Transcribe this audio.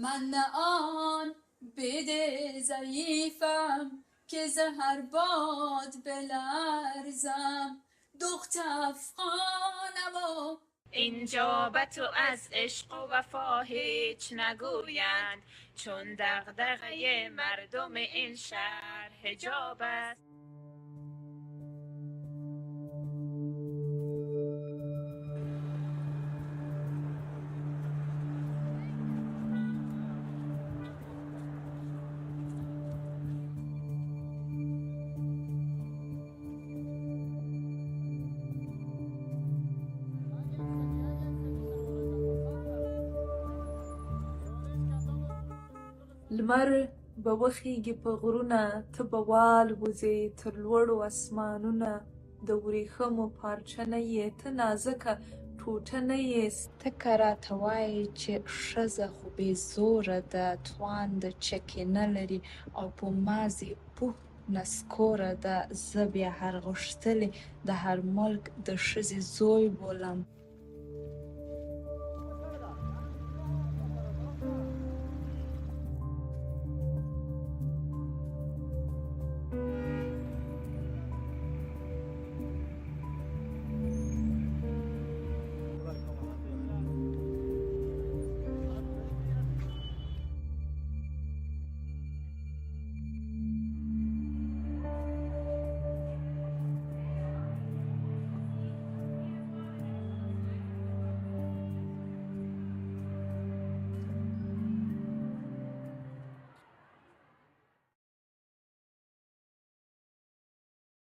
من نه آن بده ضعیفم که زهر باد بلرزم، دخت افغانم و اینجا به تو از عشق و وفا هیچ نگویند، چون دغدغه مردم این شهر حجاب است. لمر به وخیږي په غرونه، ته به والوځې تر لوړو اسمانونه. د وریښمو پارچه نه یې، ته نازکه ټوټه نه یې. ته که راته وایې چې ښځه خو بې زوره ده، توان د چکې نه لري او په مازې پوه نسکوره ده، زه بیا هر غښتلي د هر ملک د ښځې زوی بولم.